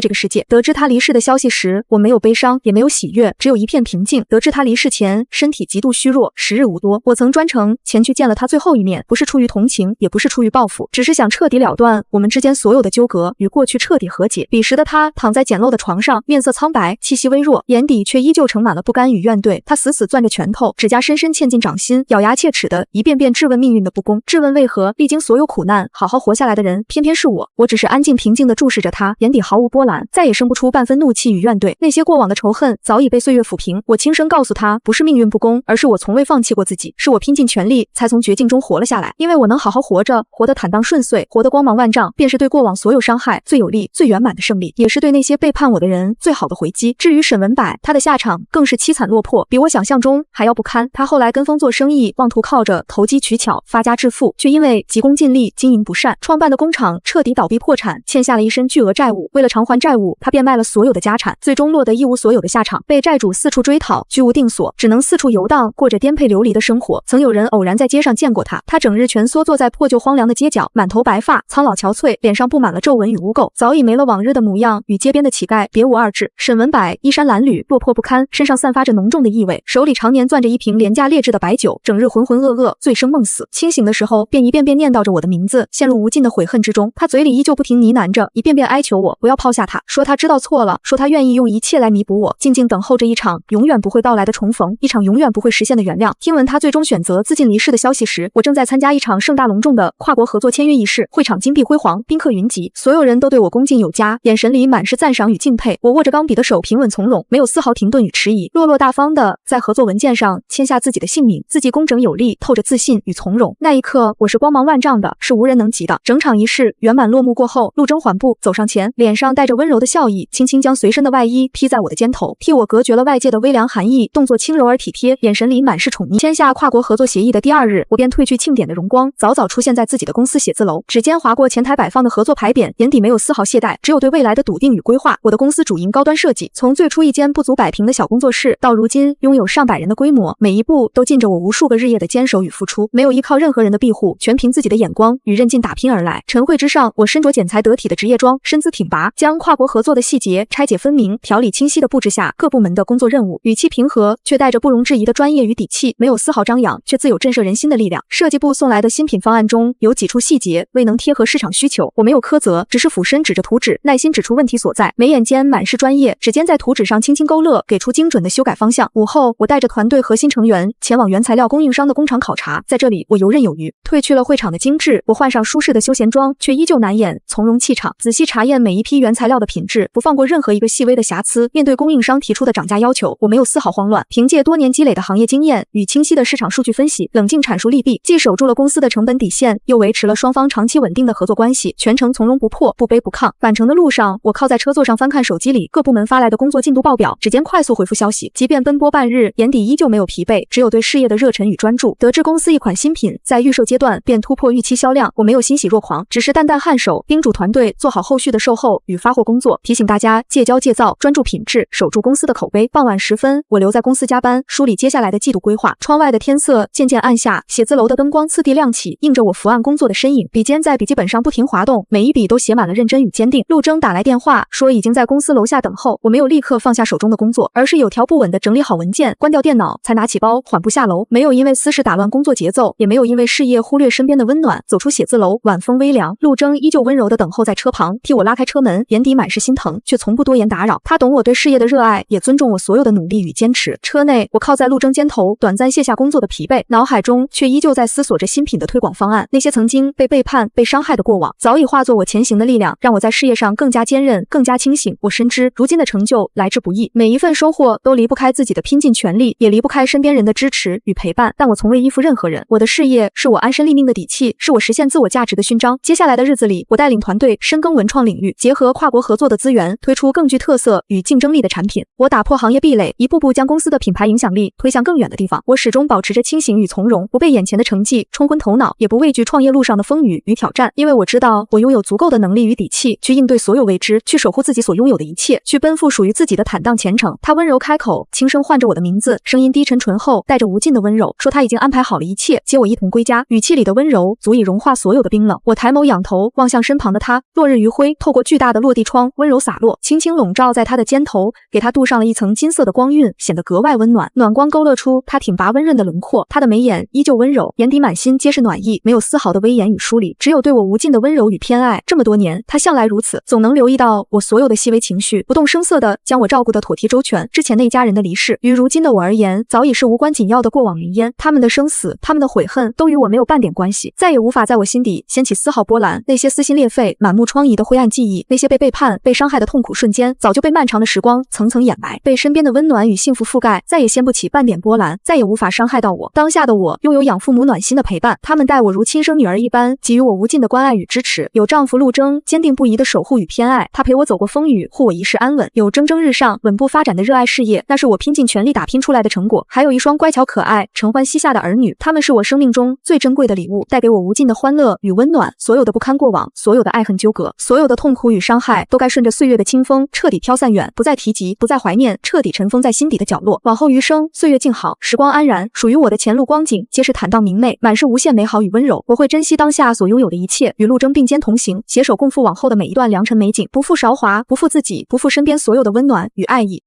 Speaker 1: 这个世界。得知他离世的消息时，我没有悲伤，也没有喜悦，只有一片平静。得知他离世前身体极度虚弱，时日无多，我曾专程前去见了他最后一面，不是出于同情，也不是出于报复，只是想彻底了断我们之间所有的纠葛，与过去彻底和解。彼时的他躺在简陋的床上，面色苍白，气息微弱，眼底却依旧盛满了不甘与怨怼。他死死攥着拳头，指甲深深嵌进掌心，咬牙切齿的一遍遍质问命运的不公，质问为何历经所有苦难好好活下来的人偏偏是我。我只是安静平静地注视着他，眼底毫无波澜，再也生不出半分怒气与怨怼。那些过往的仇恨早已被岁月抚平。我轻声告诉他，不是命运不公，而是我从未放弃过自己，是我拼尽全力才从绝境中活了下来。因为我能好好活着，活得坦荡顺遂，活得光芒万丈，便是对过往所有伤害最有力、最圆满的胜利，也是对那些背叛我的人最好的回击。至于沈文柏，他的下场更是凄惨落魄，比我想象中还要不堪。他后来跟风做生意，妄图靠着投机取巧发家致富，却因为急功近利、经营不善，创办的工厂彻底倒闭破产，欠下了一身巨额债务。为了偿还债务，他变卖了所有的家产，最终落得一无所有的下场，被债主四处追讨，居无定所，只能四处游荡，过着颠沛流离的生活。曾有人偶然在街上见过他，他整日蜷缩坐在破旧荒凉的街角，满头白发，苍老憔悴，脸上布满了皱纹与污垢，早已没了往日的模样，与街边的乞丐别无二致。沈文柏衣衫褴褛，落魄不堪，身上散发着浓重的异味，手里常年攥着一瓶廉价劣质的白酒，整日浑浑噩噩，醉生梦死。清醒的时候便一遍遍念叨着我的名字，陷入无尽的悔恨之中。他嘴里依旧不停呢喃着，一遍遍哀求我不要抛下他，说他知道错了，说他愿意用一切来弥补我，静静等候着一场永远不会到来的重逢，一场永远不会实现的原谅。听闻他最终选择自尽离世的消息时，我正在参加一场盛大隆重的跨国合作签约仪式，会场金碧辉煌，宾客云集，所有人都对我恭敬有加，眼神里满是赞赏与敬佩。我握着钢笔的手平稳从容，没有丝毫停顿与迟疑，落落大方的在合作文件上签下自己的姓名，字迹工整有力，透着自信与从容。那一刻，我是光芒万丈的，是无人能及的。整场仪式圆满落幕过后，陆征缓步走上前，脸上带着温柔的笑意，起，轻轻将随身的外衣披在我的肩头，替我隔绝了外界的微凉寒意，动作轻柔而体贴，眼神里满是宠溺。签下跨国合作协议的第2日，我便褪去庆典的荣光，早早出现在自己的公司写字楼，指尖划过前台摆放的合作牌匾，眼底没有丝毫懈怠，只有对未来的笃定与规划。我的公司主营高端设计，从最初一间不足100平的小工作室，到如今拥有上百人的规模，每一步都尽着我无数个日夜的坚守与付出，没有依靠任何人的庇护，全凭自己的眼光与韧劲打拼而来。晨会之上，我身着剪裁得体的职业装，身姿挺拔，将跨国合作的细节拆解分明，条理清晰地布置下各部门的工作任务，语气平和，却带着不容置疑的专业与底气，没有丝毫张扬，却自有震慑人心的力量。设计部送来的新品方案中有几处细节未能贴合市场需求，我没有苛责，只是俯身指着图纸，耐心指出问题所在，眉眼间满是专业，指尖在图纸上轻轻勾勒，给出精准的修改方向。午后，我带着团队核心成员前往原材料供应商的工厂考察，在这里我游刃有余，褪去了会场的精致，我换上舒适的休闲装，却依旧难掩从容气场，仔细查验每一批原材料的品质，不放过任何一个细微的瑕疵。面对供应商提出的涨价要求，我没有丝毫慌乱，凭借多年积累的行业经验与清晰的市场数据分析，冷静阐述利弊，既守住了公司的成本底线，又维持了双方长期稳定的合作关系，全程从容不迫，不卑不亢。返程的路上，我靠在车座上翻看手机里各部门发来的工作进度报表，指尖快速回复消息，即便奔波半日，眼底依旧没有疲惫，只有对事业的热忱与专注。得知公司一款新品在预售阶段便突破预期销量，我没有欣喜若狂，只是淡淡颔首，叮嘱团队做好后续的售后与发货工作，提醒大家戒骄戒躁，专注品质，守住公司的口碑。傍晚时分，我留在公司加班，梳理接下来的季度规划。窗外的天色渐渐暗下，写字楼的灯光次第亮起，映着我伏案工作的身影，笔尖在笔记本上不停滑动，每一笔都写满了认真与坚定。陆征打来电话，说已经在公司楼下等候。我没有立刻放下手中的工作，而是有条不紊地整理好文件，关掉电脑，才拿起包缓步下楼。没有因为私事打乱工作节奏，也没有因为事业忽略身边的温暖。走出写字楼，晚风微凉，陆征依旧温柔地等候在车旁，替我拉开车门，眼底满是心疼，却从不多言打扰。他懂我对事业的热爱，也尊重我所有的努力与坚持。车内，我靠在陆征肩头，短暂卸下工作的疲惫，脑海中却依旧在思索着新品的推广方案。那些曾经被背叛、被伤害的过往，早已化作我前行的力量，让我在事业上更加坚韧，更加清醒。我深知，如今的成就来之不易，每一份收获都离不开自己的拼尽全力，也离不开身边人的支持与陪伴。但我从未依附任何人，我的事业是我安身立命的底气，是我实现自我价值的勋章。接下来的日子里，我带领团队深耕文创领域，结合跨国合作的资源，推出更具特色与竞争力的产品。我打破行业壁垒，一步步将公司的品牌影响力推向更远的地方。我始终保持着清醒与从容，不被眼前的成绩冲昏头脑，也不畏惧创业路上的风雨与挑战。因为我知道，我拥有足够的能力与底气，去应对所有未知，去守护自己所拥有的一切，去奔赴属于自己的坦荡前程。他温柔开口，轻声唤着我的名字，声音低沉醇厚，带着无尽的温柔，说他已经安排好了一切，接我一同归家。语气里的温柔足以融化所有的冰冷。我抬眸仰头望向身旁的他，落日余晖透过巨大的落地窗温柔洒落，轻轻笼罩在他的肩头，给他镀上了一层金色的光晕，显得格外温暖。暖光勾勒出他挺拔温润的轮廓，他的眉眼依旧温柔，眼底满心皆是暖意，没有丝毫的威严与疏离，只有对我无尽的温柔与偏爱。这么多年，他向来如此，总能留意到我所有的细微情绪，不动声色地将我照顾得妥帖周全。之前那家人的离世，于如今的我而言，早已是无关紧要的过往云烟。他们的生死，他们的悔恨，都与我没有半点关系，再也无法在我心底掀起丝毫波澜。那些撕心裂肺、满目疮痍的灰暗记忆，那些被背叛、被伤害的痛苦瞬间，早就被漫长的时光层层掩埋，被身边的温暖与幸福覆盖，再也掀不起半点波澜，再也无法伤害到我。当下的我拥有养父母暖心的陪伴，他们待我如亲生女儿一般，给予我无尽的关爱与支持。有丈夫陆征坚定不移的守护与偏爱，他陪我走过风雨，护我一世安稳。有蒸蒸日上、稳步发展的热爱事业，那是我拼尽全力打拼出来的成果。还有一双乖巧可爱、承欢膝下的儿女，他们是我生命中最珍贵的礼物，带给我无尽的欢乐与温暖。所有的不堪过往，所有的爱恨纠葛，所有的痛苦与伤害，都该顺着岁月的清风彻底飘散远，不再提及，不再怀念，彻底尘封在心底的角落。往后余生，岁月静好，时光安然，属于我的前路光景皆是坦荡明媚，满是无限美好与温柔。我会珍惜当下所拥有的一切，与陆征并肩同行，携手共赴往后的每一段良辰美景，不负韶华，不负自己，不负身边所有的温暖与爱意。